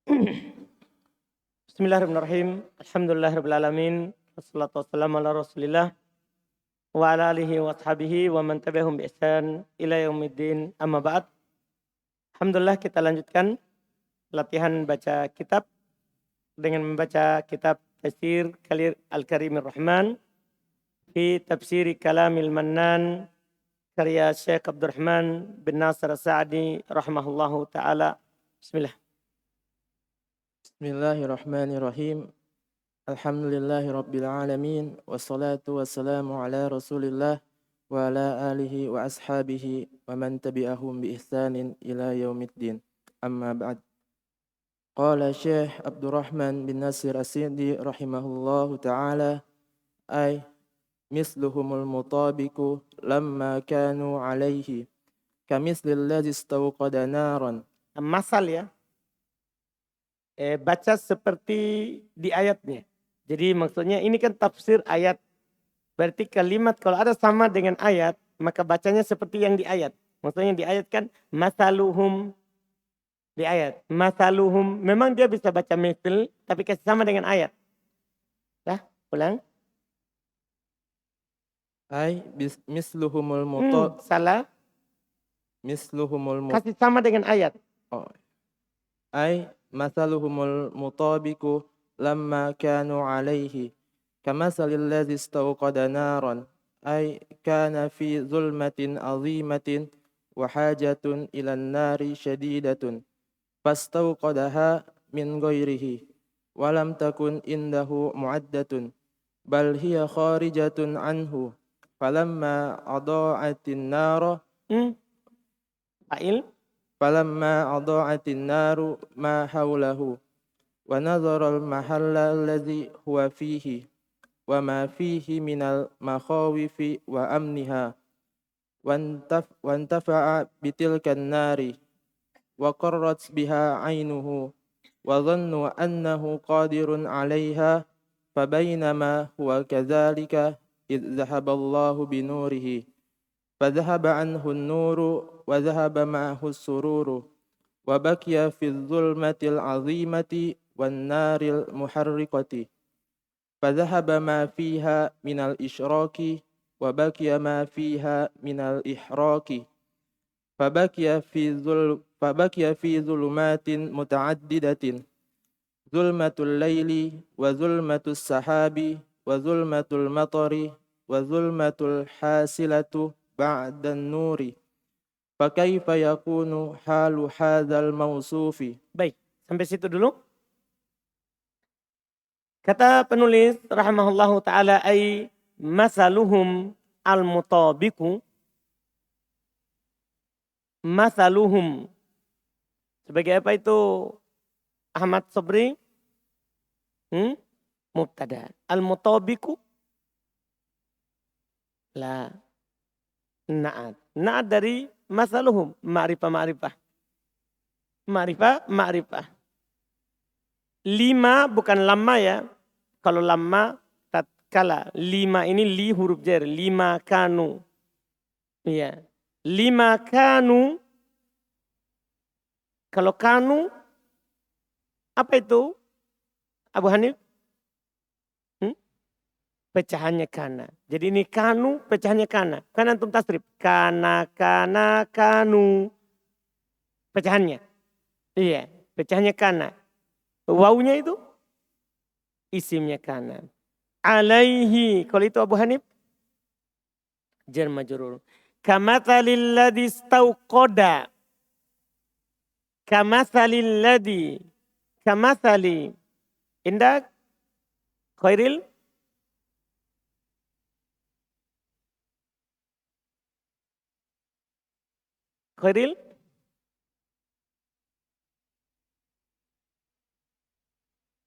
Bismillahirrahmanirrahim. Alhamdulillahirabbil alamin. Wassalatu wassalamu ala Rasulillah wa ala alihi wa ashabihi wa man tabi'ahum bi ihsan ila yaumiddin. Amma ba'd. Alhamdulillah kita lanjutkan latihan baca kitab dengan membaca kitab Tafsir Al-Karimir Rahman fi Tafsiri Kalamil Mannan karya Syekh Abdurrahman bin Nasir As-Sa'di rahimahullahu taala. Bismillah. Bismillahirrahmanirrahim. Alhamdulillahi rabbil alamin. Wassalatu wassalamu ala rasulillah wa ala alihi wa ashabihi wa man tabi'ahum bi ihsanin ila yaumiddin. Amma ba'd. Qala Syekh Abdurrahman bin Nasir As-Sa'di rahimahullahu ta'ala ay misluhumul mutabiku lamma kanu alaihi kamislil ladzi istawqada naran. Masal ya. Baca seperti di ayatnya. Jadi maksudnya ini kan tafsir ayat. Berarti kalimat kalau ada sama dengan ayat, maka bacanya seperti yang di ayat. Maksudnya di ayat kan masaluhum di ayat. Masaluhum memang dia bisa baca misl tapi kasih sama dengan ayat. Dah, ulang. Ay misluhumul salah. Misluhumul kasih sama dengan ayat. Ay mathaluhumul mutabiku lamma kanu alaihi kamathalil ladzi istawqada naran ay kana fi zulmatin azimatin wa hajatun ilan nari shadidatun fastawqadaha min ghairihi wa lam takun indahu mu'addatun bal hiya kharijatun anhu falamma adaa'atin nara Fa'il فلما أضاعت النار ما حوله ونظر المحل الذي هو فيه وما فيه من المخاوف وأمنها وانتفع بتلك النار وقرت بها عينه وظنوا أنه قادر عليها فبينما هو كذلك إذ ذهب الله بنوره فذهب عنه النور وذهب معه السرور وبكي في الظلمة العظيمة والنار المحرقة فذهب ما فيها من الإشراك وبكي ما فيها من الإحراك فبكي في ظلمات متعددة ظلمة الليل وظلمة السحاب وظلمة المطر وظلمة الحاسلة بعد النور fakaifa yakunu halu hadzal mausufi. Baik, sampai situ dulu. Kata penulis rahimahullahu taala ay masaluhum al-mutabiqu masaluhum. Sebagai apa itu Ahmad Sobri? Mubtada. Al-mutabiqu la na'at. Na'at dari masaluhum, ma'rifah. Lima bukan lama ya. Kalau lama tatkala lima ini li huruf jar. Lima kanu. Iya. Lima kanu. Kalau kanu apa itu? Abu Hanif? Pecahannya kana. Jadi ini kanu pecahannya kana. Kan antum tasrif. Kana, kanu. Pecahannya. Iya. Pecahannya kana. Wawunya itu isimnya kana. Alaihi. Kalau itu Abu Hanif. Jar majrur. Kamathalil ladzi istauqada. Kamathalil ladzi. Kamathali. Indak. Khairil. Khairil.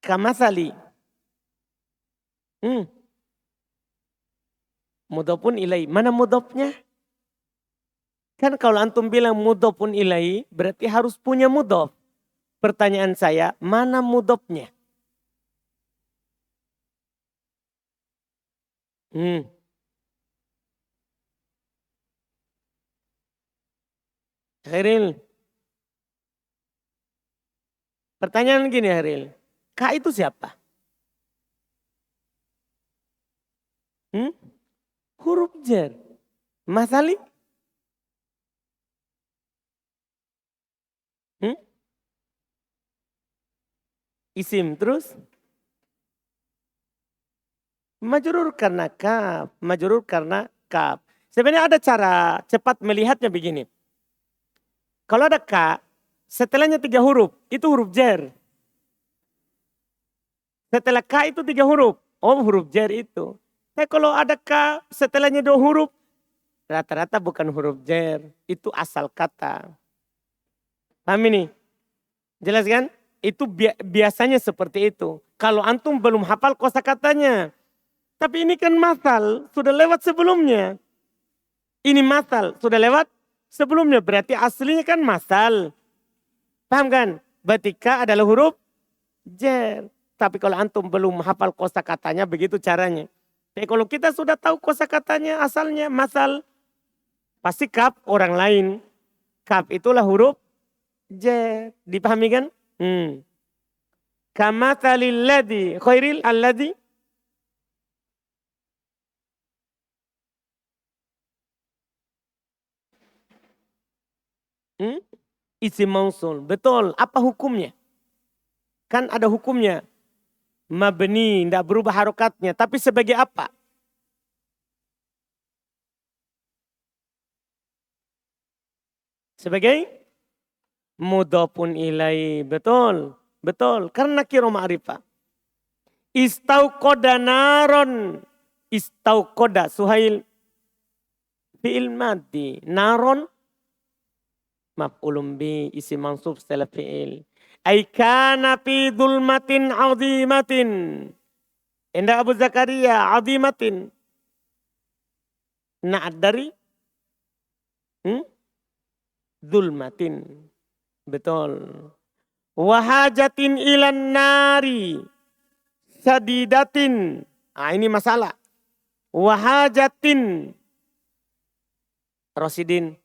Kamasali. Mudhofun ilai. Mana mudhofnya? Kan kalau antum bilang mudhofun ilai berarti harus punya mudhof. Pertanyaan saya, mana mudhofnya? Khairil. Pertanyaan gini Haril. Ka itu siapa? Huruf jar. Mas Ali? Isim terus? Majrur karena kaf. Majrur karena kaf. Sebenarnya ada cara cepat melihatnya begini. Kalau ada ka, setelahnya 3 huruf, itu huruf jar. Setelah ka itu 3 huruf, oh huruf jar itu. Tapi kalau ada ka, setelahnya 2 huruf, rata-rata bukan huruf jar, itu asal kata. Paham ini? Jelas kan? Itu biasanya seperti itu. Kalau antum belum hafal kosakatanya. Tapi ini kan masal, sudah lewat sebelumnya. Ini masal, sudah lewat sebelumnya. Berarti aslinya kan masal. Paham kan? Berarti ka adalah huruf jar. Tapi kalau antum belum hafal kosakatanya, begitu caranya. Tapi kalau kita sudah tahu kosakatanya, asalnya masal, pasti kaf orang lain. Kaf itulah huruf jar. Dipahami kan? Kama talil ladhi. Khairil alladhi. Isim mausul. Betul. Apa hukumnya? Kan ada hukumnya. Mabni, tidak berubah harokatnya. Tapi sebagai apa? Sebagai mudhafun ilai. Betul. Betul. Karena kira ma'rifah. Istauqoda naron. Istauqoda. Suhail. Fi'il madi. Naron. Maf'ulun bi isi mansub setelah fi'il. Aikana fi dhulmatin azimatin. Indah Abu Zakaria azimatin. Na'ad dari dhulmatin. Betul. Wahajatin ilan nari. Sadidatin. Ini masalah. Wahajatin. Rosidin.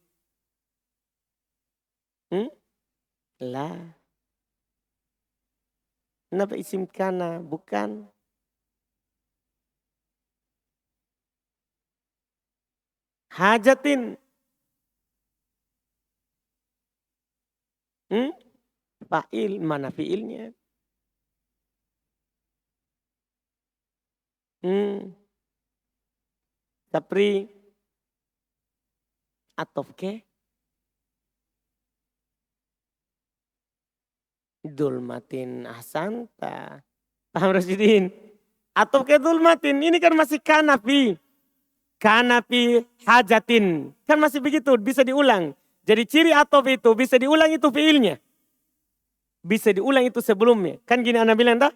Lah. Kenapa isim kana? Bukan. Hajatin. Fa'il. Mana fi'ilnya? Sapri. Atof ke? Dulmatin ahsanta. Paham Rasidin? Atau ke dulmatin. Ini kan masih kanafi. Kanafi hajatin. Kan masih begitu. Bisa diulang. Jadi ciri atof itu bisa diulang itu fiilnya. Bisa diulang itu sebelumnya. Kan gini anak bilang dah.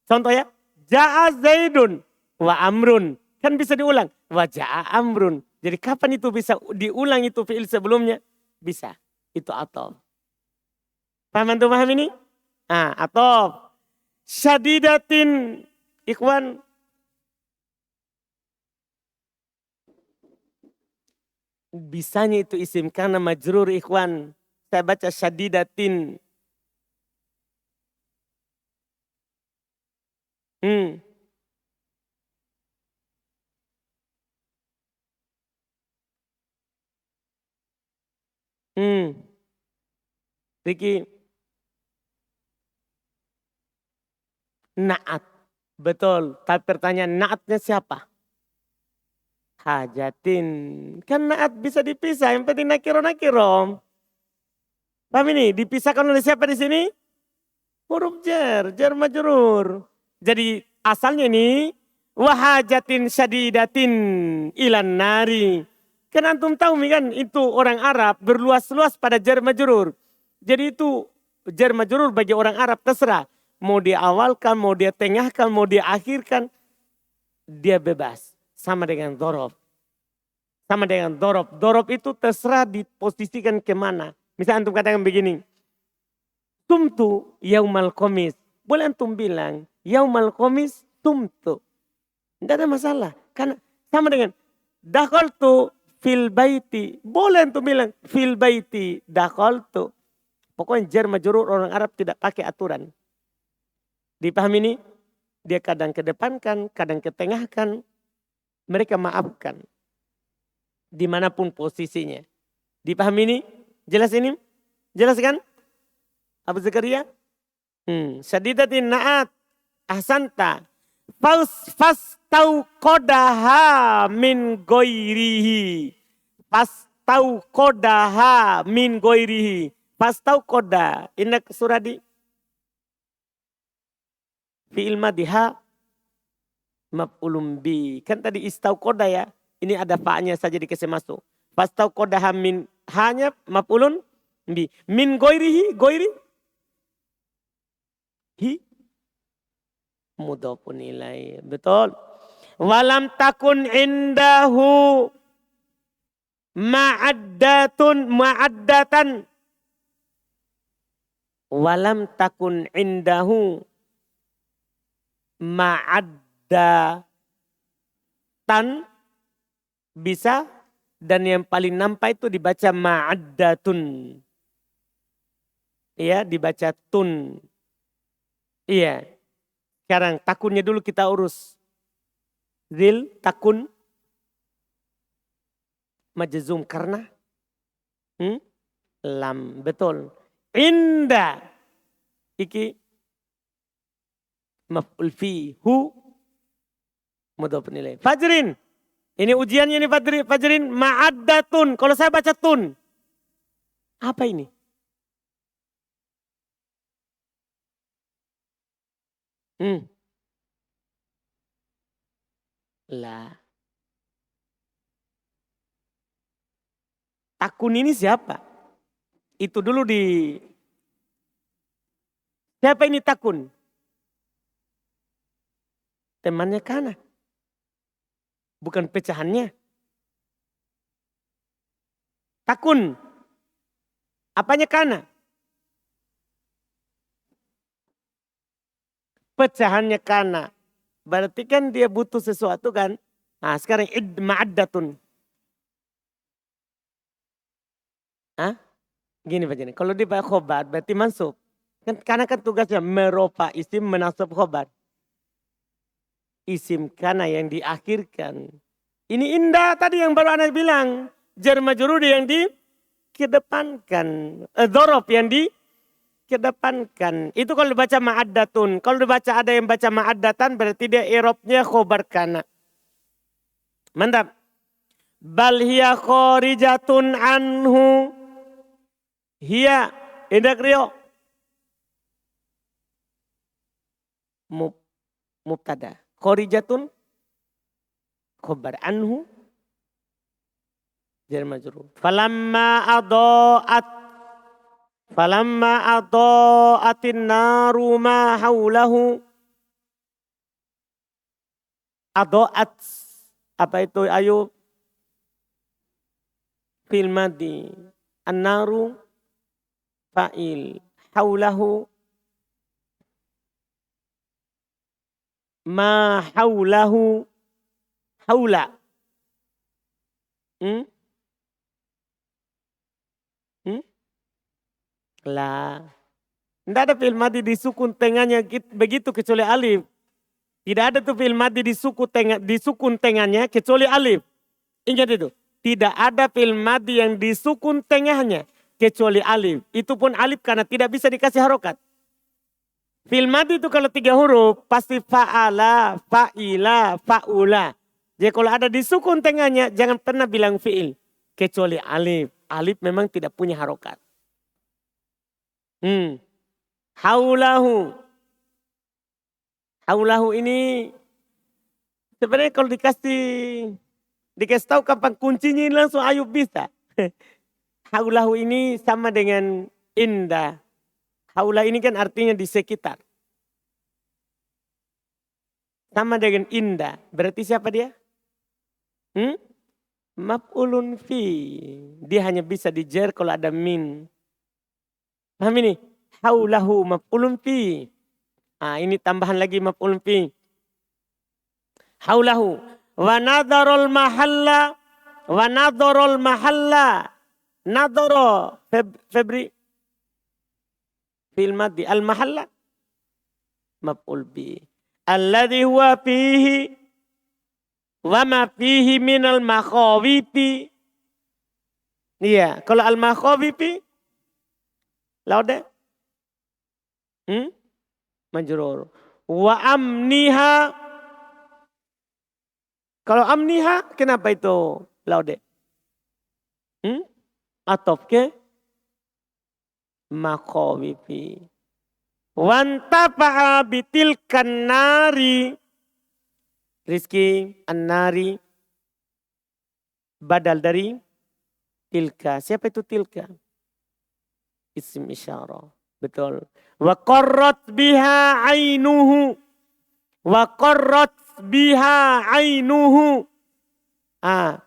Contoh ya. Ja'a Zaidun wa amrun. Kan bisa diulang. Wa ja'a amrun. Jadi kapan itu bisa diulang itu fiil sebelumnya? Bisa. Itu atof. Paham antum paham ini? Atau syadidatin ikhwan. Bisanya itu isim kana majrur ikhwan. Saya baca syadidatin. Riki. Naat. Betul. Tapi pertanyaan naatnya siapa? Hajatin. Kan naat bisa dipisah. Yang penting nakiro. Paham ini? Dipisahkan oleh siapa di sini? Huruf jar. Jar majrur. Jadi asalnya ini. Wahajatin syadidatin ilan nari. Kan antum tahu kan itu orang Arab berluas-luas pada jar majrur. Jadi itu jar majrur bagi orang Arab terserah. Mau dia awalkan, mau dia tengahkan, mau dia akhirkan. Dia bebas. Sama dengan dorob. Sama dengan dorob. Dorob itu terserah diposisikan kemana. Misalnya antum katakan begini. Tumtu yaumal komis. Boleh antum bilang yaumal komis tumtu. Tidak ada masalah. Karena sama dengan dakhaltu fil baiti. Boleh antum bilang fil baiti dakhaltu. Pokoknya jar majrur orang Arab tidak pakai aturan. Dipahami ini? Dia kadang kedepankan, kadang ketengahkan. Mereka maafkan. Dimanapun posisinya. Dipahami ini? Jelas ini? Jelas kan? Abu Zakaria? Syadidatin na'at. Ahsanta. Fastau kodaha min goirihi. Fastau kodaha min goirihi. Fastau koda. Indak suradi. Fi'il madiha. Maf'ulun bi. Kan tadi istau koda ya. Ini ada fa'nya saja dikasih masuk. Fastau kodaha min. Hanya maf'ulun bi. Min goirihi. Goiri. Hi. Mudhafun ilaih. Betul. Walam takun indahu ma'addatan. Walam takun indahu ma'addatan. Bisa. Dan yang paling nampak itu dibaca ma'addatun. Iya, dibaca tun. Iya. Sekarang takunnya dulu kita urus. Zil, takun. Majzum karena. Lam, betul. Inda. Iki. Maf'ul fi. Hu. Mudhafun ilaih. Fajrin. Ini ujiannya nih Fajrin. Ma'addatun. Kalau saya baca tun. Apa ini? Lah. Takun ini siapa? Itu dulu di... Siapa ini takun? Temannya Kana. Bukan pecahannya. Takun. Apanya Kana? Pecahannya Kana. Berarti kan dia butuh sesuatu kan. Nah sekarang ma'addatun. Hah? Gini Pak Jani. Kalau dia khobar berarti mansub. Karena kan tugasnya merofa isim menasab khobar. Isim Kana yang diakhirkan. Ini indah tadi yang baru Anda bilang. Jar majrur yang dikedepankan. Dzaraf yang dikedepankan. Itu kalau dibaca ma'addatun. Kalau dibaca ada yang baca ma'addatan berarti dia i'rabnya khobar Kana. Mantap. Bal hiya kharijatun anhu. Hiya. Indak Rio. Mubtada. Kharijatun. Khobar anhu. Jar majrur. Falamma adha'atin naru ma haulahu. Adha'at. Apa itu ayo? Fil madi. An-naru. Fa'il. Haulahu. Ma haulahu. Haula. Lah. Tidak ada fi'il madi di sukun tengahnya begitu kecuali alif. Tidak ada tuh fi'il madi di sukun tengahnya kecuali alif. Ingat itu. Tidak ada fi'il madi yang di sukun tengahnya kecuali alif. Itu pun alif karena tidak bisa dikasih harokat. Fi'il madi itu kalau 3 huruf pasti fa'ala, fa'ila, fa'ula. Jadi kalau ada di sukun tengahnya jangan pernah bilang fi'il. Kecuali alif. Alif memang tidak punya harokat. Haulahu. Haulahu ini sebenarnya kalau dikasih tahu kapan kuncinya langsung Ayub bisa. Haulahu ini sama dengan indah. Haula ini kan artinya di sekitar. Sama dengan indah. Berarti siapa dia? Maf'ulun fi. Dia hanya bisa dijer kalau ada min. Paham ini? Haulahu maf'ulun fi. Ini tambahan lagi maf'ulun fi. Haulahu. Wa nadharul mahalla. Wa nadharul mahalla. Nadhara. Febri. fil maddi. Al mahalla maf'ul bi. Alladhi huwa fihi wa ma fihi minal makhawifi. Iya, kalau al makhawifi laude majrur. Wa amniha. Kalau amniha kenapa itu laude? Atof ke makhawifi. Wantafa'a bitilkan nari. Rizki an-nari badal dari tilka. Siapa itu tilka? Isim isyarah. Betul. Wa qarrat biha ainuhu. Wa qarrat biha ainuhu.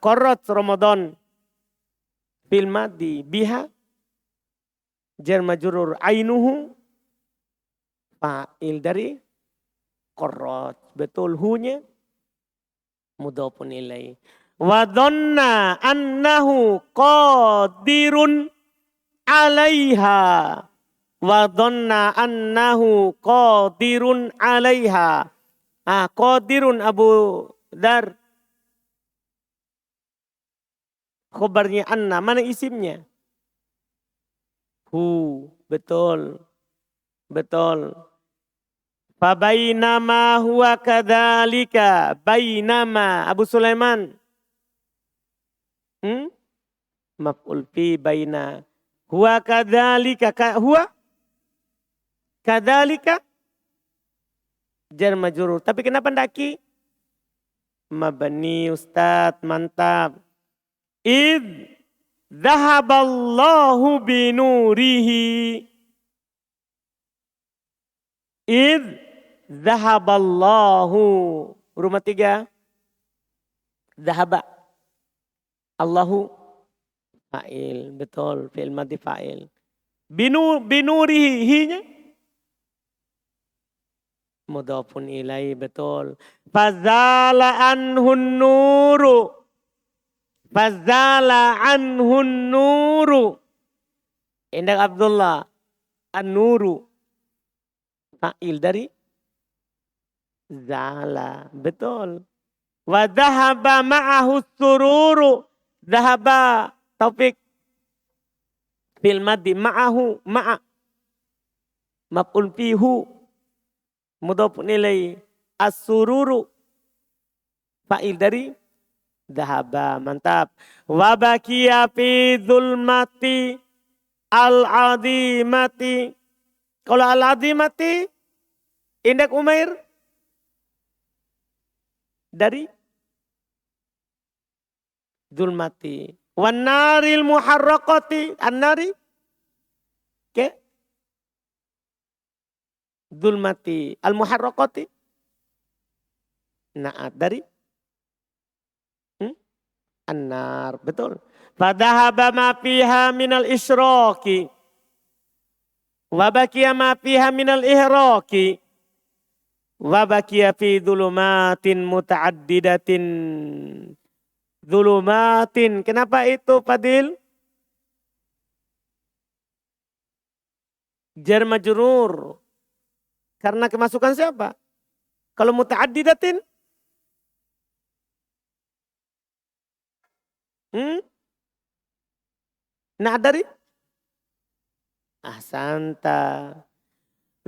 Qarrat Ramadan. Fil maddi biha jar majrur ainuhu fa'il dari qarrat. Betul, hunya mudhafun ilaih. Wa dhanna annahu qadirun 'alaiha. Wa dhanna annahu qadirun 'alaiha. Qadirun Abu Dar. Khobarnya anna, mana isimnya? Hu, betul. Betul. Fabainama huwa kadzalika. Bainama. Abu Sulaiman. Maf'ul fi baina. Huwa kadzalika. Huwa kadzalika. Jar majrur. Tapi kenapa ndaki? Mabani Ustaz, mantap. Id dhahaballahu binurihi. Id dhahaballahu. Rumah 3. Dhahaba. Allahu fa'il. Betul. Fi'il madhi fa'il. Binurihi. Hinya. Mudhafun ilaih. Betul. Fazala anhun nuru. Fazala anhun nuru. Indah Abdullah. An-nuru. Fa'il dari zala. Betul. Wa dhahaba ma'ahu sururu. Dhahaba. Taufik. Fil maddi ma'ahu. Ma'a. Maf'ul fihu. Mudhafun ilaih. As-sururu. Fa'il dari dhahaba. Mantap. Wa bakiya fi dhulmati al-azimati. Kalau al-azimati Indak Umair dari dhulmati. Wan naril muharraqati. An-nari ke dhulmati al-muharraqati. Na'at dari an-nar. Betul. Fadhahaba ma fiha minal isyraqi. Wa baqiya ma fiha minal ihraqi. Wa baqiya fi dhulumatin muta'addidatin. Dhulumatin. Kenapa itu Fadil? Jar majrur. Karena kemasukan siapa? Kalau muta'addidatin? Nah dari? Ahsanta.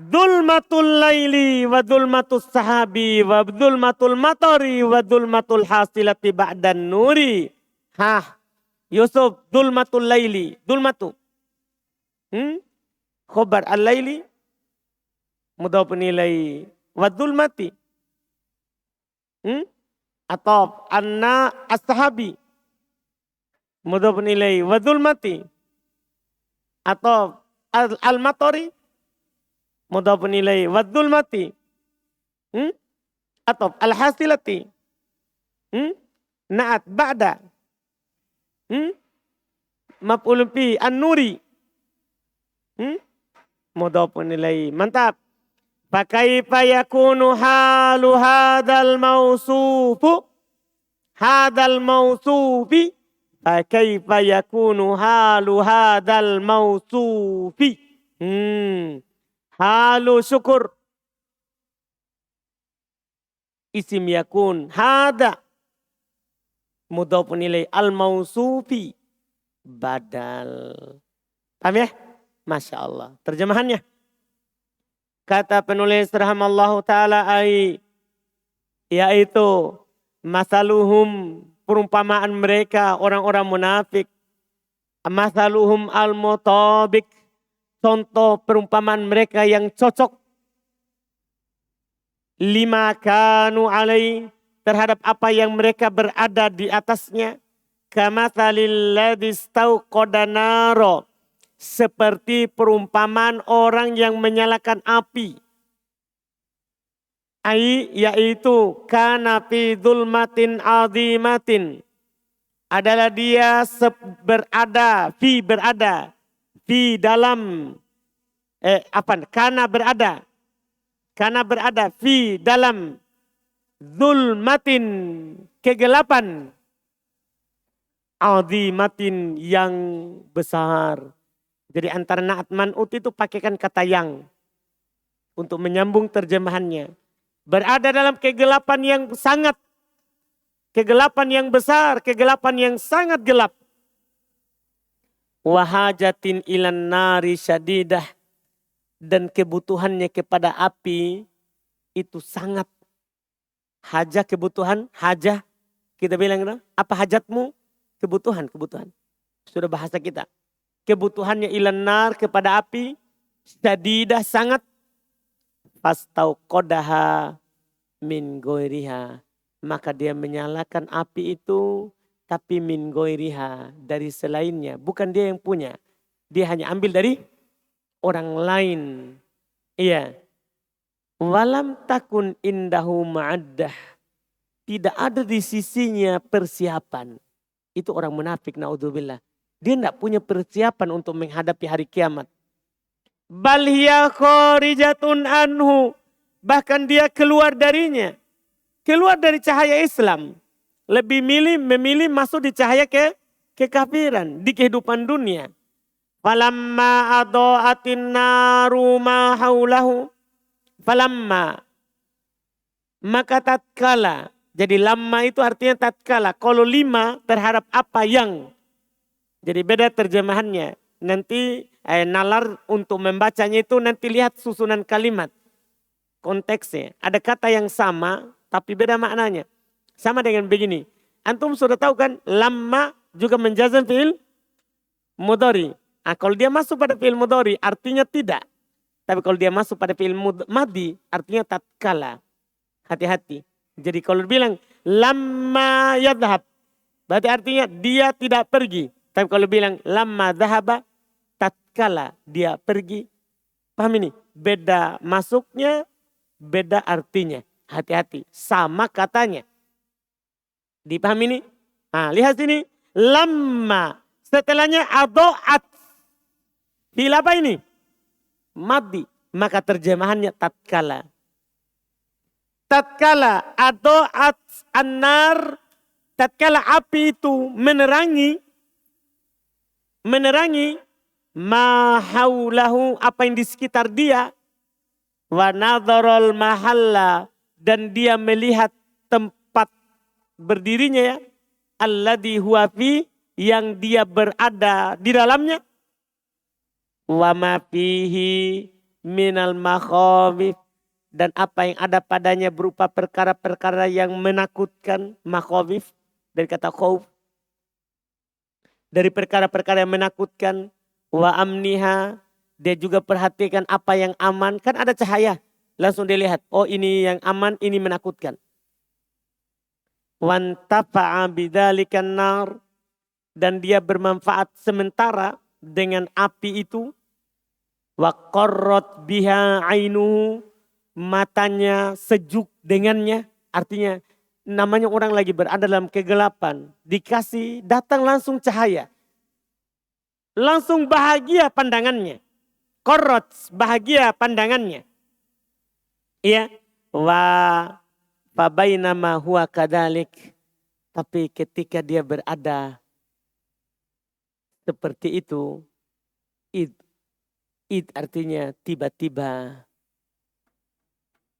Dhulmatul laili wa dhulmatus sahabi wa dhulmatul matari wa dhulmatul hasilati ba'dan nuri. Yusuf, dhulmatul laili. Dhulmatu. Khobar al-laili. Mudhafun ilaihi. Wa dhulmati. Atau anna as-sahabi. Mudhafun ilaihi. Wa dhulmati. Atau al-matari. Mudhafun ilaihi. Wa dhulmati. Atau al-hasilati. Na'at ba'da. Maf'ulun fi an-nuri. Mudhafun ilaihi. Mantap. Fakaifa yakunu halu hadal mausufu. Hadal mausufi. Fakaifa yakunu halu hadal mausufi. Halu syukur. Isim yakun. Hada. Mudhafun ilaih. Al-mausufi. Badal. Paham ya? Masya Allah. Terjemahannya. Kata penulis rahimallahu ta'ala yaitu masaluhum, perumpamaan mereka orang-orang munafik. Masaluhum al-mutabik, contoh perumpamaan mereka yang cocok. Lima kanu alai, terhadap apa yang mereka berada di atasnya. Kamathalil ladzi istauqada naro, seperti perumpamaan orang yang menyalakan api. Yaitu kana fi dzulmatin azimatin, adalah dia berada fi dalam karena berada fi dalam zulmatin, kegelapan, azimatin, yang besar. Jadi antara naat man'ut itu pakaikan kata yang untuk menyambung terjemahannya. Berada dalam kegelapan yang sangat, kegelapan yang besar, kegelapan yang sangat gelap. Wahajatin ilan nari syadidah, dan kebutuhannya kepada api itu sangat. Hajah, kebutuhan, hajah. Kita bilang apa hajatmu? Kebutuhan. Sudah bahasa kita. Kebutuhannya ilan nar, kepada api. Syadidah, sangat. Fastauqadaha min goiriha, maka dia menyalakan api itu, tapi min goiriha, dari selainnya. Bukan dia yang punya. Dia hanya ambil dari orang lain. Iya. Walam takun indahu ma'addah, tidak ada di sisinya persiapan. Itu orang munafik, naudzubillah. Dia tidak punya persiapan untuk menghadapi hari kiamat. Bal hiya kharijatun anhu, bahkan dia keluar darinya. Keluar dari cahaya Islam. Lebih memilih masuk di cahaya kekafiran di kehidupan dunia. Falamma adha'atin naru ma haulahu. Falamma, maka tatkala. Jadi lamma itu artinya tatkala. Kalau lima terhadap apa yang. Jadi beda terjemahannya. Nanti nalar untuk membacanya itu nanti lihat susunan kalimat. Konteksnya. Ada kata yang sama tapi beda maknanya. Sama dengan begini. Antum sudah tahu kan lamma juga menjazam fi'il mudhari. Nah, kalau dia masuk pada fi'il mudhari artinya tidak. Tapi kalau dia masuk pada fi'il madhi artinya tatkala. Hati-hati. Jadi kalau bilang lamma yadhhab, berarti artinya dia tidak pergi. Tapi kalau bilang lamma dhahaba, tatkala dia pergi. Paham ini? Beda masuknya, beda artinya. Hati-hati. Sama katanya. Dipahami ini? Nah, lihat sini. Lamma. Setelahnya ado'at. Fil apa ini? Madhi. Maka terjemahannya tatkala. Tatkala ado'at an-nar. Tatkala api itu menerangi ma haulahu, apa yang di sekitar dia, wa nadharul mahalla, dan dia melihat tempat berdirinya ya, alladhi huwa fi, yang dia berada di dalamnya, wa ma fihi minal makhawif, dan apa yang ada padanya berupa perkara-perkara yang menakutkan, makhawif dari kata khauf, dari perkara-perkara yang menakutkan. Wa amniha, dia juga perhatikan apa yang aman. Kan ada cahaya. Langsung dia lihat. Oh ini yang aman, ini menakutkan. Wantafa'a bidzalikan nar, dan dia bermanfaat sementara dengan api itu. Wa qarrat biha ainuhu, matanya sejuk dengannya. Artinya namanya orang lagi berada dalam kegelapan. Dikasih datang langsung cahaya. Langsung bahagia pandangannya. Qarrat, bahagia pandangannya. Iya. Wa fabainama huwa kadalik. Tapi ketika dia berada seperti itu. artinya tiba-tiba.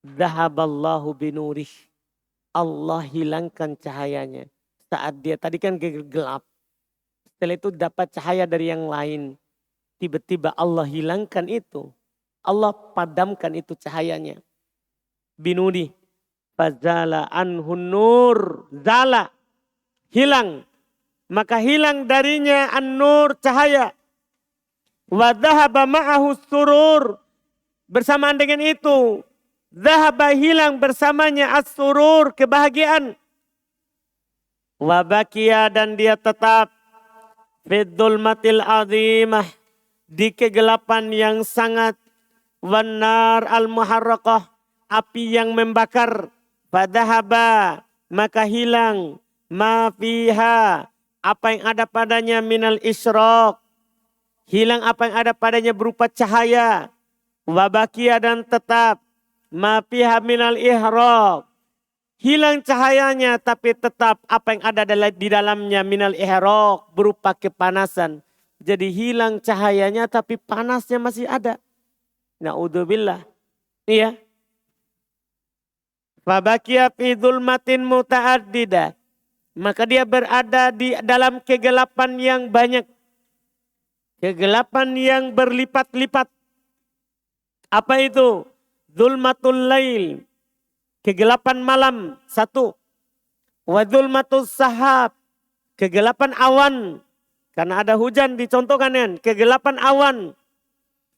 Dhahaballahu binurih. Allah hilangkan cahayanya. Saat dia tadi kan gelap. Setelah itu dapat cahaya dari yang lain. Tiba-tiba Allah hilangkan itu. Allah padamkan itu cahayanya. Binuri. Fazala anhun nur. Zala. Hilang. Maka hilang darinya an-nur cahaya. Wa dhahaba ma'ahu surur. Bersamaan dengan itu. Dhahaba hilang bersamanya as-surur. Kebahagiaan. Wa bakia dan dia tetap. Fidzulmatil azimah. Di kegelapan yang sangat. Wanar al-muharraqah. Api yang membakar. Fadhahaba. Maka hilang. Ma fiha. Apa yang ada padanya minal isyraq. Hilang apa yang ada padanya berupa cahaya. Wabakia dan tetap. Ma fiha minal ihraq. Hilang cahayanya tapi tetap apa yang ada di dalamnya minal ihraq. Berupa kepanasan. Jadi hilang cahayanya tapi panasnya masih ada. Na'udzubillah. Iya. Fabakia fi dzulmatin muta'addidah. Maka dia berada di dalam kegelapan yang banyak. Kegelapan yang berlipat-lipat. Apa itu? Dzulmatul lail. Kegelapan malam. Satu. Wa dzulmatus sahab. Kegelapan awan. Karena ada hujan dicontohkan kan. Kegelapan awan.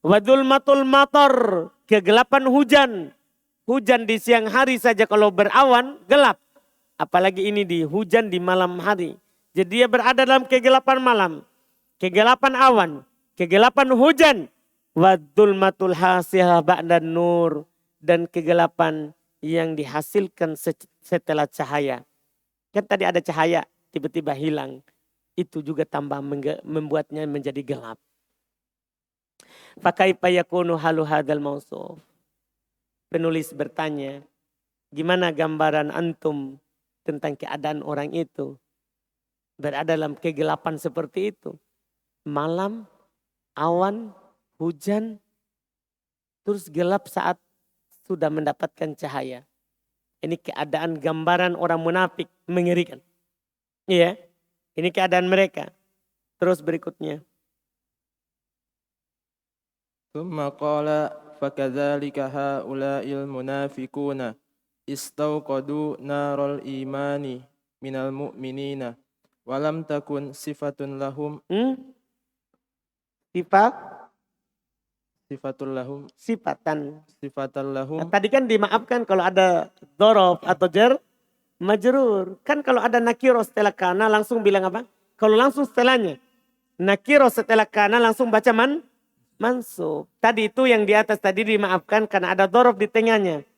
Wa dzulmatul matar. Kegelapan hujan. Hujan di siang hari saja kalau berawan gelap. Apalagi ini di hujan di malam hari. Jadi dia berada dalam kegelapan malam. Kegelapan awan. Kegelapan hujan. Wadulmatul hasihah ba'dan nur. Dan kegelapan yang dihasilkan setelah cahaya. Kan tadi ada cahaya. Tiba-tiba hilang. Itu juga tambah membuatnya menjadi gelap. Fakaifa yakunu halu hadal mausuf. Penulis bertanya. Gimana gambaran antum tentang keadaan orang itu. Berada dalam kegelapan seperti itu. Malam, awan, hujan. Terus gelap saat sudah mendapatkan cahaya. Ini keadaan gambaran orang munafik mengerikan. Iya. Ini keadaan mereka. Terus berikutnya. Thumma qala fakadzalika haula'il munafiquna. Istauqadu naral imani minal mu'minina walam takun sifatun lahum sifatul lahum sifatan lahum. Nah, tadi kan dimaafkan kalau ada dzaraf atau jar majrur. Kan kalau ada nakiro setelah kana langsung bilang apa? Kalau langsung setelahnya nakiro setelah kana langsung baca mansub. Tadi itu yang di atas tadi dimaafkan karena ada dzaraf di tengahnya.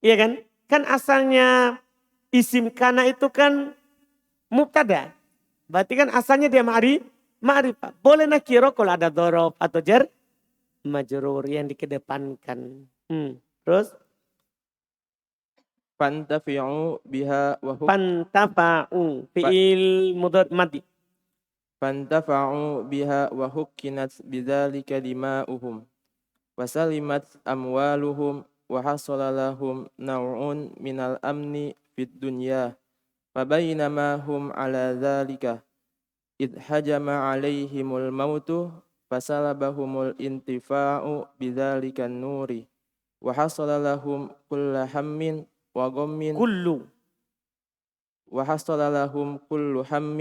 Iya kan? Kan asalnya isim kana itu kan mubtada. Berarti kan asalnya dia ma'rifah. Boleh nakiro kalau ada dzaraf atau jar majrur yang dikedepankan. Terus? Fantafi'u biha wa Fantafa'u. Fi'il mudhari madi. Fantafa'u biha wa hukkinat bidzalika lima'uhum. Wasalimat amwaluhum. وحصل لهم نوع من الأمن في الدنيا فبينما هم على ذلك إذ هجم عليهم الموت فسلبهم الانتفاع بذلك النور وحصل لهم كل هم وغم وحصل لهم كل هم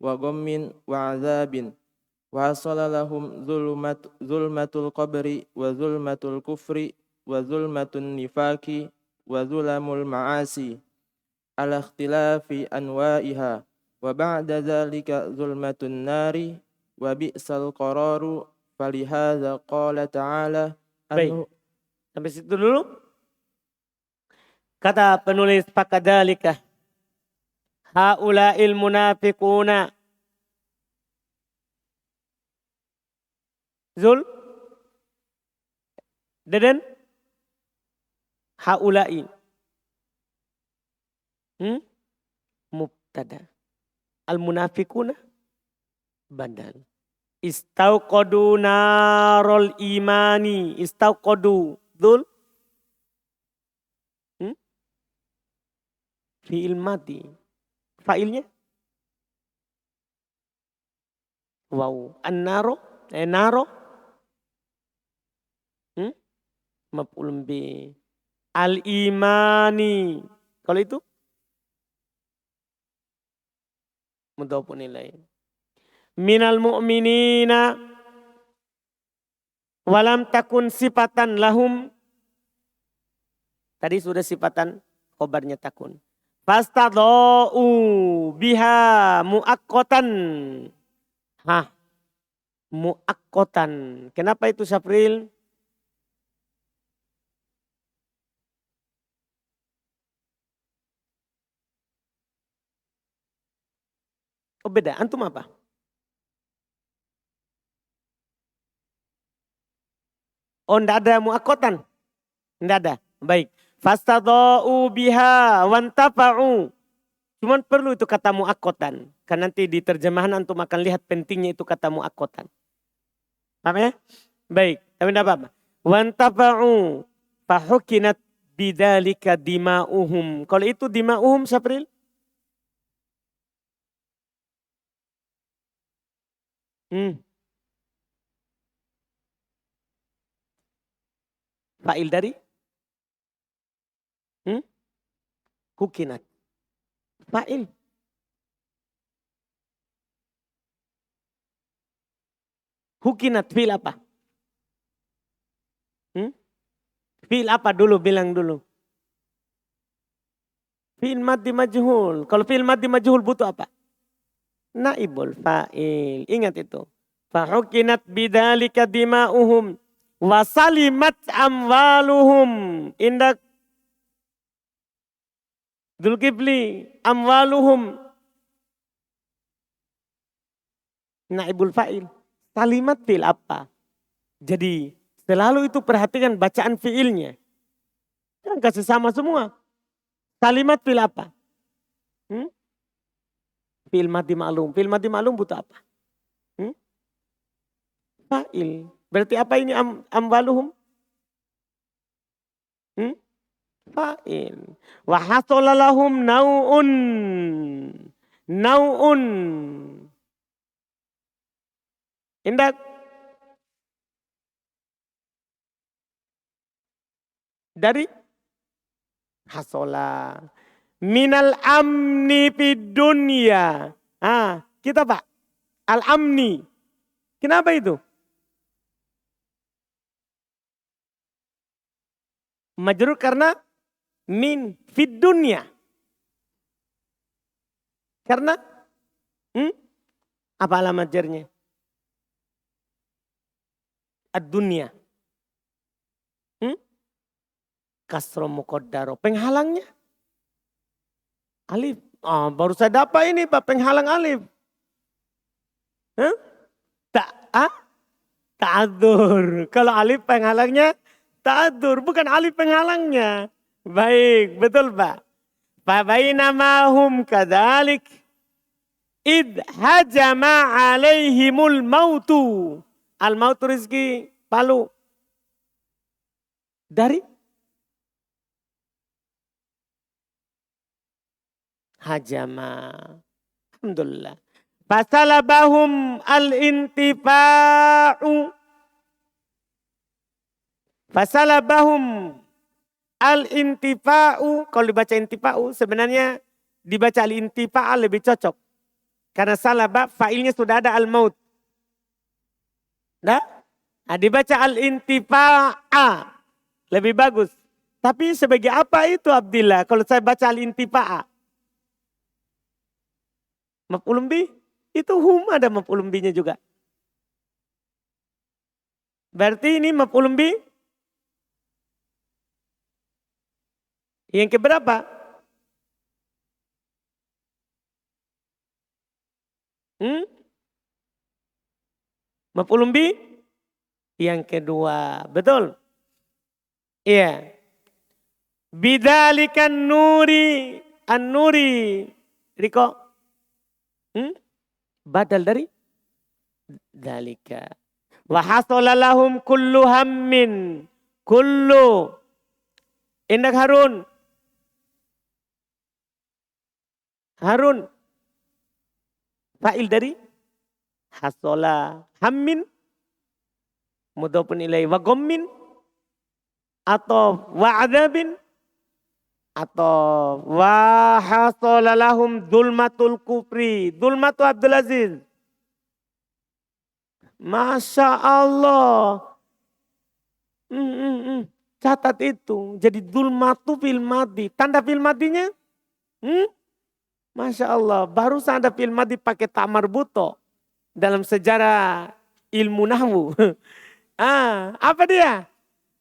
وغم وعذاب وحصل لهم ظلمة القبر وظلمة الكفر وظلمة النفاق وظلم المعاصي على اختلاف أنواعها وبعد ذلك ظلمة النار وبئس القرار فلهذا قال تعالى. Baik, sampai situ dulu. Kata penulis fakadzalika haula'il munafiquna Zul Deden haula'i mubtada al munafiquna badal Istauqadu narol imani. Istauqadu. Betul? Fi'il mati. Fa'ilnya? Wow. An-naro. Naro. Maf'ulun bih. Al-imani. Kalau itu? Mudhafun ilaih. Minal mu'minina. Walam takun sifatan lahum. Tadi sudah sifatan khobarnya takun. Fastadha'u biha mu'aqqatan. Hah. Mu'aqqatan. Kenapa itu Syafril? Oh beda, antum apa? Oh enggak ada mu'aqqatan? Enggak ada, baik. Fastadha'u biha wantafa'u. Cuman perlu itu kata mu'aqqatan. Karena nanti di terjemahan antum akan lihat pentingnya itu kata mu'aqqatan. Paham ya? Baik, tapi enggak apa-apa. Wantafa'u fahukinat bidzalika dima'uhum. Kalau itu dima'uhum Syafril? Fa'il dari? Hukinat. Fa'il. Hukinat fi'il apa? Fi'il apa dulu, bilang dulu. Fi'il maddi majhul. Kalau fi'il maddi majhul butuh apa? Naibul fa'il. Ingat itu. Fahukinat bidzalika dima'uhum. Wasalimat amwaluhum. Indak Dzulkifli. Amwaluhum. Naibul fa'il. Salimat fi'il apa? Jadi selalu itu perhatikan bacaan fi'ilnya. Jangan kasih sama semua. Salimat fi'il apa? Fi'il madi ma'lum. Fi'il madi ma'lum butuh apa? Fa'il. Berarti apa ini amwaluhum? Fa'il. Wa hasolalahum nau'un. Nau'un. Indak. Dari hasola. Minal amni fid dunya. Kita Pak. Al-amni. Kenapa itu? Majrur karena min fid dunya. Karena apa alamat jarnya? Ad-dunya. Kasro muqaddaro. Penghalangnya? Alif. Baru saya dapat ini Pak, penghalang alif. Ta'adzur. Kalau alif penghalangnya ta'adzur, bukan alif penghalangnya. Baik, betul Pak. Fabainama hum kadzalik id hajama alaihimul mautu. Al mautu rizki palu. Dari hajama. Alhamdulillah. Fasalabahum al-intifa'u. Fasalabahum al-intifa'u. Kalau dibaca intifa'u sebenarnya dibaca al-intifa'a lebih cocok. Karena salaba fa'ilnya sudah ada al-maut. Dibaca al-intifa'a. Lebih bagus. Tapi sebagai apa itu Abdillah? Kalau saya baca al-intifa'a. Maf'ulun bih. Itu hum ada maf'ulun bihnya juga. Berarti ini maf'ulun bih. Yang keberapa? Maf'ulun bih. Yang kedua. Betul? Iya. Bidzalikan nuri. An-nuri. Riko. Badal dari? dzalika. Wa hasala lahum kullu hammin. Kullu. Indak Harun. Harun. Fa'il dari hasala. Hammin. Mudhafun ilaih. Wa ghammin. Atau wa adzabin. Atau wa hasala lahum dzulmatul kufri. Dzulmatu Abdul Aziz. Masya Allah. Catat itu. Jadi dzulmatu fil madi. Tanda fil madinya. Masya Allah. Baru ada fil madi pakai ta marbuto. Dalam sejarah ilmu nahwu. Apa dia?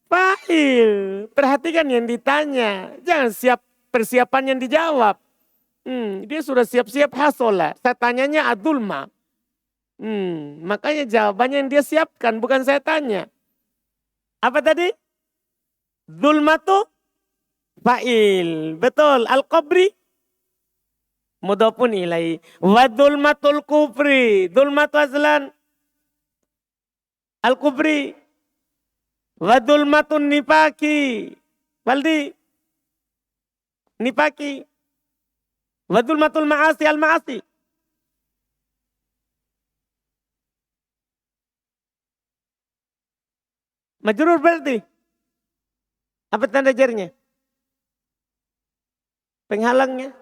Fa'il. Perhatikan yang ditanya. Jangan siap persiapan yang dijawab. Dia sudah siap-siap hasola. Saya tanyanya adulma. Makanya jawabannya yang dia siapkan. Bukan saya tanya. Apa tadi? Zulmatu fa'il. Betul. Al-qabri. Mudhafun ilaih. Wa zulmatul kufri. Zulmatu azlan. Al-kufri. Wa zulmatun nifaki. Waldi. Nifaki. Wa zulmatul ma'asi al-ma'asi. Majrur berarti. Apa tanda jarnya? Penghalangnya.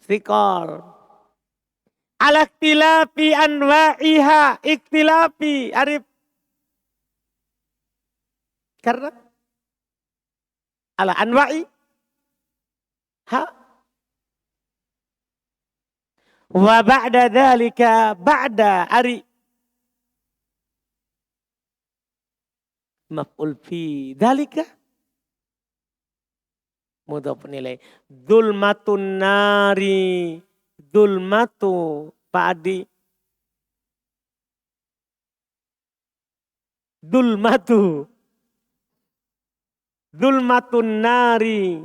Sikor. Ala ikhtilafi anwa'iha. Ikhtilafi. Arif. Karena. Ala anwa'i. Ha. Wa ba'da dhalika. Ba'da. Ari. Maf'ul fi dhalika. Mudhafun ilaih. Dzulmatun nari. Dzulmatu Pa'adi. Dzulmatu. Dzulmatun nari.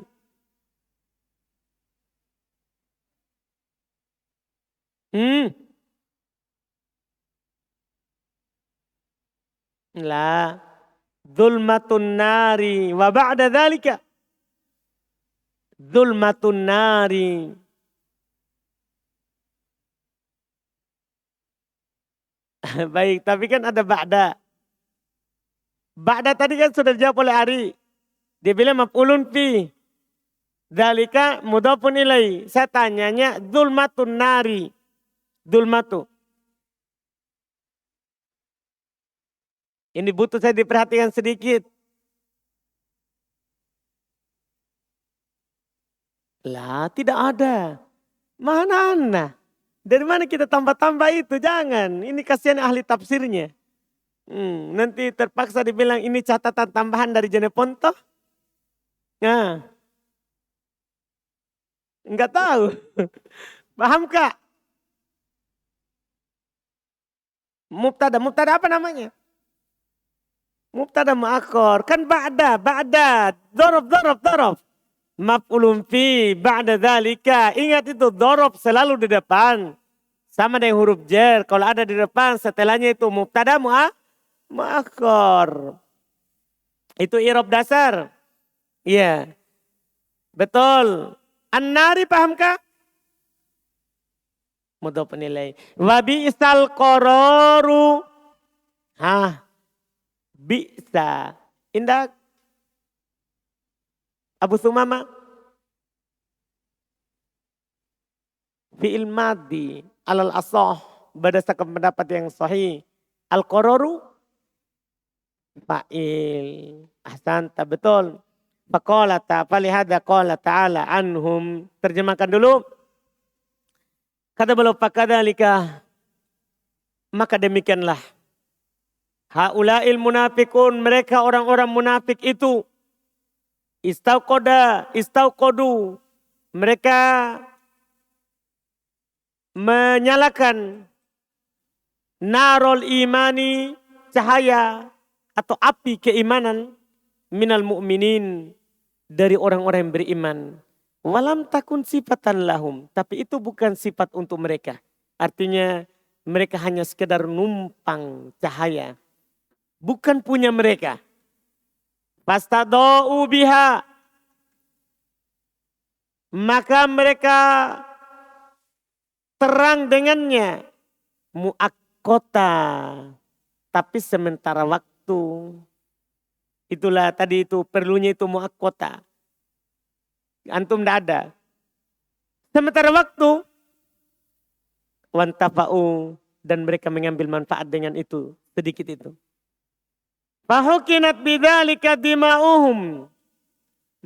La. Dzulmatun nari. Wa ba'da dzalika. Dzulmatun nari. Baik, tapi kan ada ba'da. Ba'da tadi kan sudah dijawab oleh Ari. Dia bilang maf'ulun fi. Dzalika mudhafun ilaih. Saya tanyanya dzulmatun nari. Dzulmatu. Ini butuh saya diperhatikan sedikit. Lah, tidak ada. Mana? Dari mana kita tambah-tambah itu? Jangan. Ini kasihan ahli tafsirnya. Nanti terpaksa dibilang ini catatan tambahan dari Jeneponto. Nah. Enggak tahu. Paham Kak? Mubtada apa namanya? Mubtada mu'akhkhar. Kan ba'da. Dorob. Maf'ulun fi ba'da dzalika. Ingat itu dorob selalu di depan. Sama dengan huruf jar. Kalau ada di depan setelahnya itu mubtada mu'akhkhar. Itu i'rab dasar. Iya. Betul. An-nari pahamkah? Mudhafun ilaih. Wa bi'sal qararu. Bi'sa. Indah. Abu Sumama. Fi'il madi. Alal asah. Berdasarkan pendapat yang sahih. Al-qararu. Fa'il. Ahsanta, betul. Faqala falihada qala ta'ala anhum. Terjemahkan dulu. Kata beliau fakadzalika. Maka demikianlah. Haula'il munafikun. Mereka orang-orang munafik itu. Istauqadu. Mereka menyalakan narol imani, cahaya atau api keimanan minal mu'minin, dari orang-orang yang beriman. Walam takun sifatan lahum. Tapi itu bukan sifat untuk mereka. Artinya mereka hanya sekedar numpang cahaya. Bukan punya mereka. Fastado'u biha. Maka mereka terang dengannya. Mu'akkota. Tapi sementara waktu. Itulah tadi itu perlunya itu mu'akkota. Antum tidak ada. Sementara waktu. Wantafa'u. Dan mereka mengambil manfaat dengan itu. Sedikit itu. Fahukinat bidzalika dima'uhum.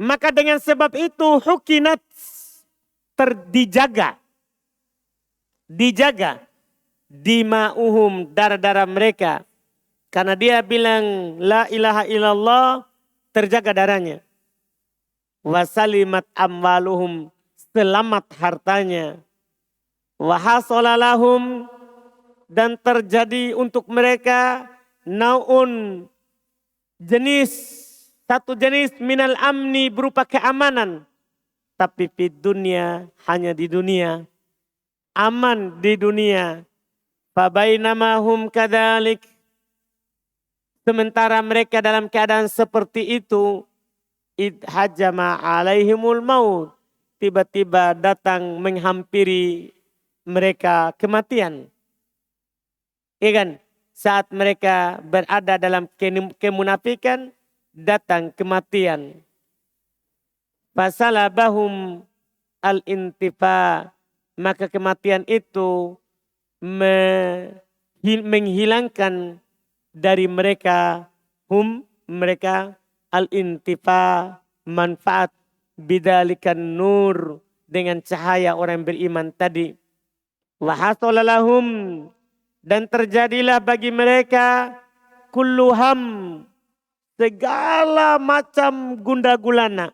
Maka dengan sebab itu hukinat dijaga. Dijaga. Dima'uhum, darah-darah mereka. Karena dia bilang la ilaha illallah, terjaga darahnya. Wasalimat amwaluhum, selamat hartanya. Wahasolalahum, dan terjadi untuk mereka naun satu jenis minal amni berupa keamanan. Tapi di dunia, hanya di dunia. Aman di dunia. Fabainamahum kadalik. Sementara mereka dalam keadaan seperti itu. Idhajama alaihimul maut. Tiba-tiba datang menghampiri mereka kematian. Iya kan? Saat mereka berada dalam kemunafikan, datang kematian. Fasalabahum al-intifa. Maka kematian itu menghilangkan dari mereka, mereka al-intifa, manfaat bidzalikan nur, dengan cahaya orang beriman tadi. Wahasolalahum, dan terjadilah bagi mereka kulluham, segala macam gunda gulana.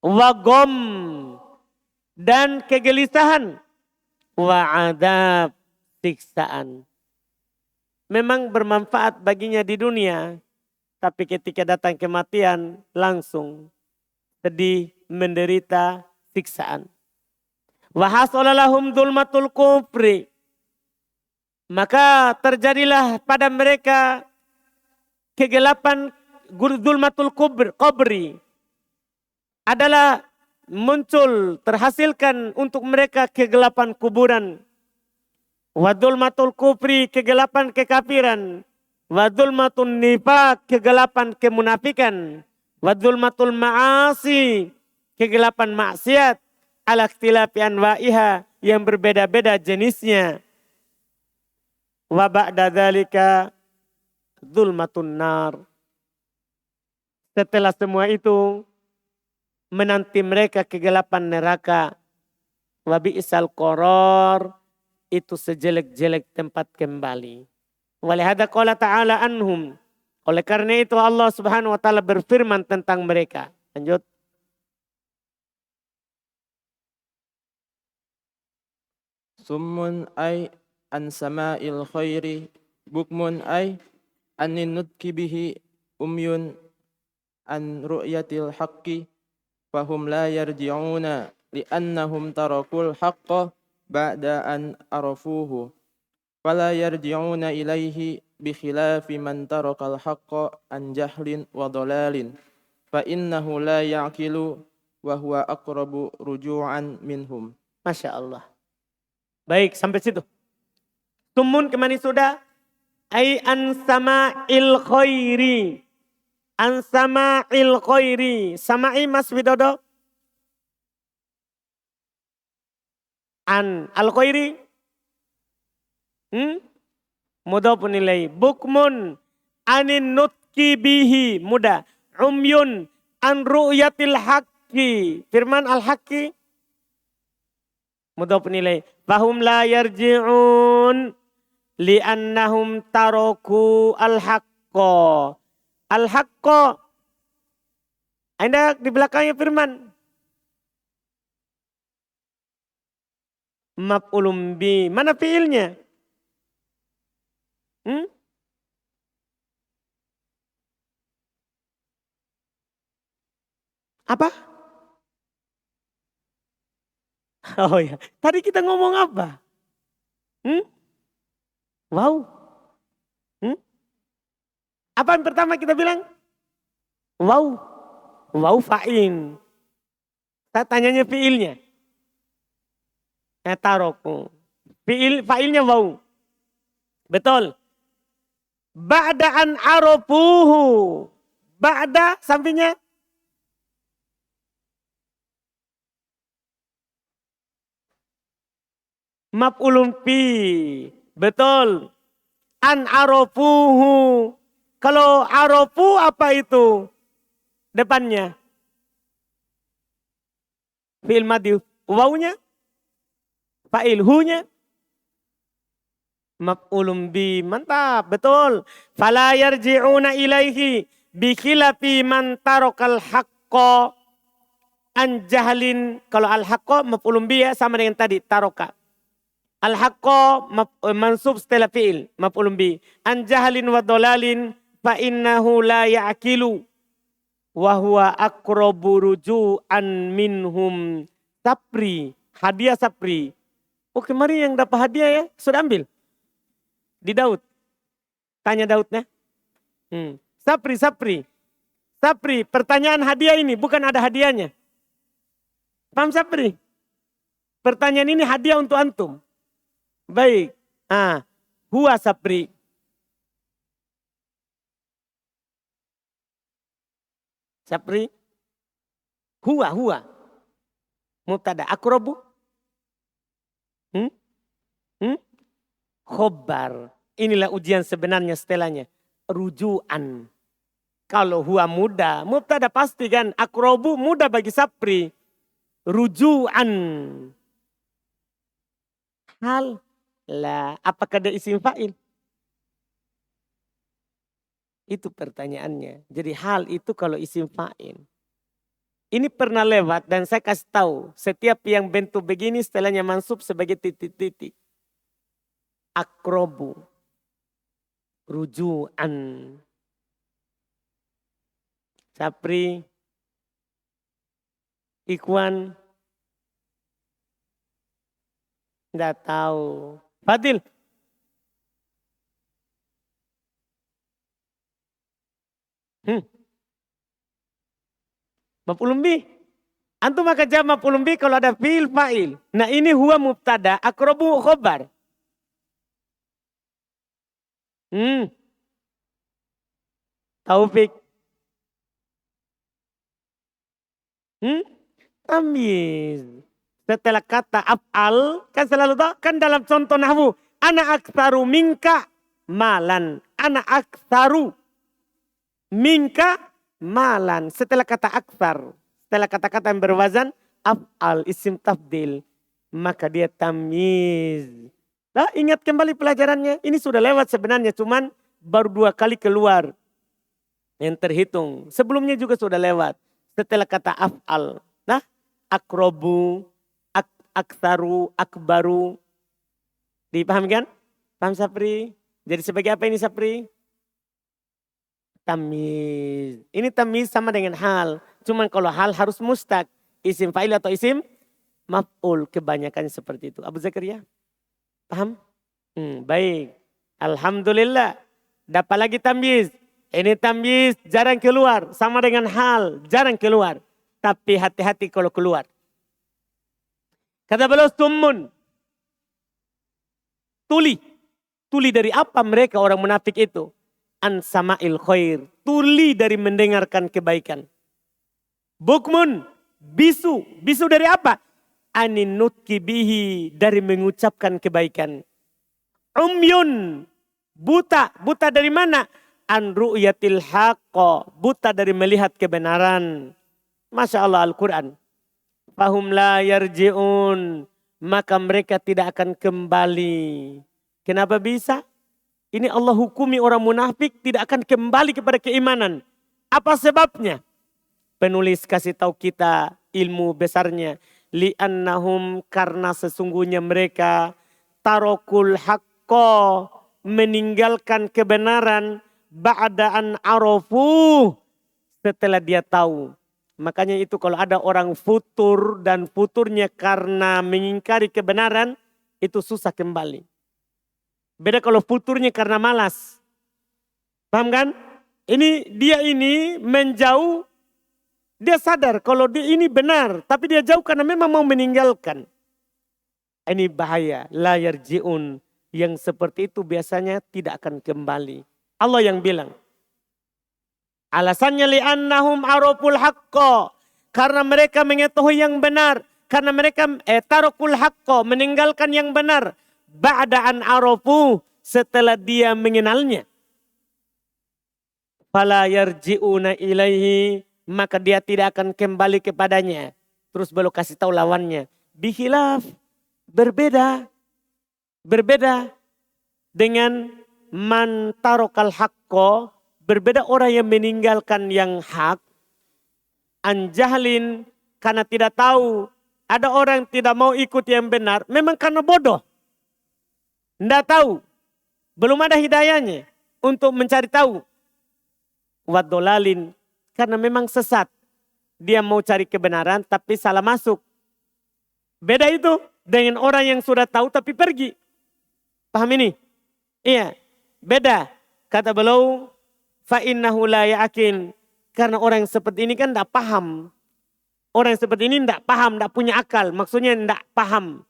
Wagom, dan kegelisahan. Wa'adab, siksaan. Memang bermanfaat baginya di dunia. Tapi ketika datang kematian langsung sedih, menderita, siksaan. Wahasolalahum dzulmatul kufri. Maka terjadilah pada mereka kegelapan dzulmatul kubri. Adalah muncul, terhasilkan untuk mereka kegelapan kuburan. Wa dzulmatul kufri, kegelapan kekafiran. Wa dzulmatun nifaq, kegelapan kemunafikan. Wa dzulmatul ma'asi, kegelapan maksiat. Ala ikhtilafi anwa'iha, yang berbeda-beda jenisnya. Wa ba'da dzalika dzulmatun nar. Setelah semua itu menanti mereka kegelapan neraka. Wa bi'sal qaror, itu sejelek-jelek tempat kembali. Walihada qala ta'ala anhum. Oleh karena itu Allah Subhanahu wa taala berfirman tentang mereka. Lanjut. Summun ay an sama'il khairi, bukmun ay anin nutki bihi, umyun an ru'yatil haqqi, fahum la yarji'una li'annahum tarakul haqqa ba'da an arafuhu. Fala yarji'una ilaihi bikhilafi man tarakal haqqa an jahlin wa dalalin. Fa innahu la ya'kilu wa huwa aqrabu ruju'an minhum. Masya Allah. Baik, sampai situ. Tumun kemana sudah? Ay an sama'il khairi. An sama'il khairi. Sama'i Mas Widodo. An al khairi. Mudhafun ilaih. Bukmun anin nutki bihi. Mudah. Umyun an ru'yatil haqqi. Firman al-haqqi. Mudhafun ilaih. Fahum la yarji'un li'annahum taroku al-haqqo. Al-haqqo. Anda di belakangnya firman. Maf'ulun bi. Mana fiilnya? Apa? Oh ya, tadi kita ngomong apa? Wow. Apa yang pertama kita bilang? Wow. Wow fa'in. Saya tanyanya fiilnya. Taroku. Fa'ilnya wow. Betul. Ba'da'an arofuhu. Ba'da sampingnya. Maf'ulun fi. Betul. An arofuhu. Kalau arofu apa itu? Depannya. Fi'il madhi. Wawnya. Fa'il hunya. Maf'ulun bi. Mantap. Betul. Fala yarji'una ilaihi. Bikhilafi man tarokal haqqa. An jahlin. Kalau al-haqqa maf'ulun bi ya sama dengan tadi. Taroka. Al-haqqa mansub setelah fi'il. Maf'ulun bi. An jahlin wa dolalin. Fa innahu la ya'kilu. Wahuwa akrobu ruju'an minhum. Sapri. Hadiah sapri. Oh kemarin yang dapat hadiah ya. Sudah ambil. Di Daud. Tanya Daudnya. Sapri. Sapri. Pertanyaan hadiah ini. Bukan ada hadiahnya. Paham Sapri? Pertanyaan ini hadiah untuk antum. Baik. Huwa Sapri. Sapri. Huwa. Mubtada. Akrobu. Khobar. Inilah ujian sebenarnya setelahnya. Rujuan. Kalau huwa muda. Mubtada pasti kan. Akrobu muda bagi Sapri. Rujuan. Hal. Lah. Apakah ada isim fa'il? Itu pertanyaannya. Jadi hal itu kalau isim fa'il. Ini pernah lewat dan saya kasih tahu. Setiap yang bentuk begini setelahnya mansub sebagai titik-titik. Akrobu. Rujuan. Sapri. Ikhwan. Tidak tahu. Fadil. Maf'ulun bih. Antum akan jawab maf'ulun bih kalau ada fi'il fa'il. Nah ini huwa mubtada, akrobu khobar. Taufik. Tamyiz. Setelah kata af'al, kan selalu tahu, kan dalam contoh nahwu. Ana aktsaru minka malan. Ana aktsaru minka malan. Setelah kata aktsar, setelah kata-kata yang berwazan, af'al, isim tafdil. Maka dia tamyiz. Nah, ingat kembali pelajarannya. Ini sudah lewat sebenarnya, cuman baru 2 kali keluar. Yang terhitung. Sebelumnya juga sudah lewat. Setelah kata af'al. Nah, akrobu, aktsaru, akbaru. Dipahami kan? Paham Sapri? Jadi sebagai apa ini Sapri? Tamyiz. Ini tamyiz sama dengan hal. Cuman kalau hal harus mustaq. Isim fa'il atau isim maf'ul. Kebanyakan seperti itu. Abu Zakaria? Paham? Baik. Alhamdulillah. Dapat lagi tamyiz. Ini tamyiz jarang keluar. Sama dengan hal. Jarang keluar. Tapi hati-hati kalau keluar. Kata beliau summun. Tuli. Tuli dari apa mereka orang munafik itu? An sama'il khair. Tuli dari mendengarkan kebaikan. Bukmun. Bisu. Bisu dari apa? Anin nutki bihi. Dari mengucapkan kebaikan. Umyun. Buta. Buta dari mana? An ru'yatil haqqa. Buta dari melihat kebenaran. Masya Allah Al-Quran. Fahum la yarji'un. Maka mereka tidak akan kembali. Kenapa bisa? Ini Allah hukumi orang munafik tidak akan kembali kepada keimanan. Apa sebabnya? Penulis kasih tahu kita ilmu besarnya. Li'annahum karena sesungguhnya mereka tarokul haqqo meninggalkan kebenaran ba'da'an arafu setelah dia tahu. Makanya itu kalau ada orang futur dan futurnya karena mengingkari kebenaran, itu susah kembali. Beda kalau futurnya karena malas. Paham kan? Dia ini menjauh, dia sadar kalau dia ini benar, tapi dia jauh karena memang mau meninggalkan. Ini bahaya, la yarji'un. Yang seperti itu biasanya tidak akan kembali. Allah yang bilang. Alasannya li'annahum araful haqqa. Karena mereka mengetahui yang benar. Karena mereka tarokul haqqo, meninggalkan yang benar. Ba'da'an arafu, setelah dia mengenalnya. Fala yarji'una ilaihi, maka dia tidak akan kembali kepadanya. Terus baru kasih tahu lawannya. Bihilaf, berbeda. Berbeda dengan man tarokal haqqo, berbeda orang yang meninggalkan yang hak. Anjahlin, karena tidak tahu. Ada orang tidak mau ikut yang benar, memang karena bodoh. Tidak tahu. Belum ada hidayahnya untuk mencari tahu. Wadolalin, karena memang sesat. Dia mau cari kebenaran tapi salah masuk. Beda itu dengan orang yang sudah tahu tapi pergi. Paham ini? Iya, beda. Kata beliau, fa'innahu la ya'akin. Karena orang yang seperti ini kan tidak paham. Orang yang seperti ini tidak paham, tidak punya akal. Maksudnya tidak paham.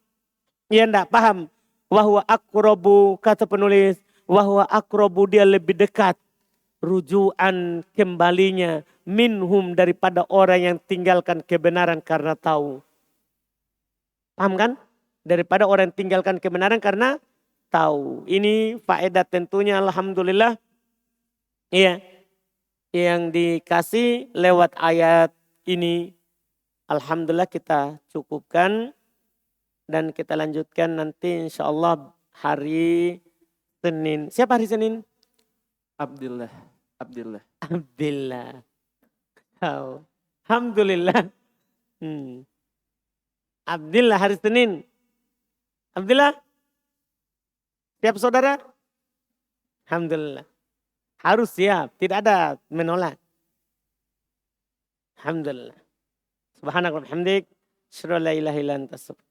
Ia tidak paham. Wahwa akrobu, kata penulis. Wahwa akrobu, dia lebih dekat. Rujuan kembalinya. Minhum, daripada orang yang tinggalkan kebenaran karena tahu. Paham kan? Daripada orang yang tinggalkan kebenaran karena tahu. Ini faedah tentunya alhamdulillah. Iya. Yang dikasih lewat ayat ini. Alhamdulillah kita cukupkan. Dan kita lanjutkan nanti insya Allah hari Senin. Siapa hari Senin? Abdillah. Abdillah. Oh. Alhamdulillah. Abdillah hari Senin. Abdillah. Siap saudara? Alhamdulillah. Harus siap. Tidak ada menolak. Alhamdulillah. Subhanallah wa bihamdik. Asyhadu an la ilaha illa anta astaghfiruka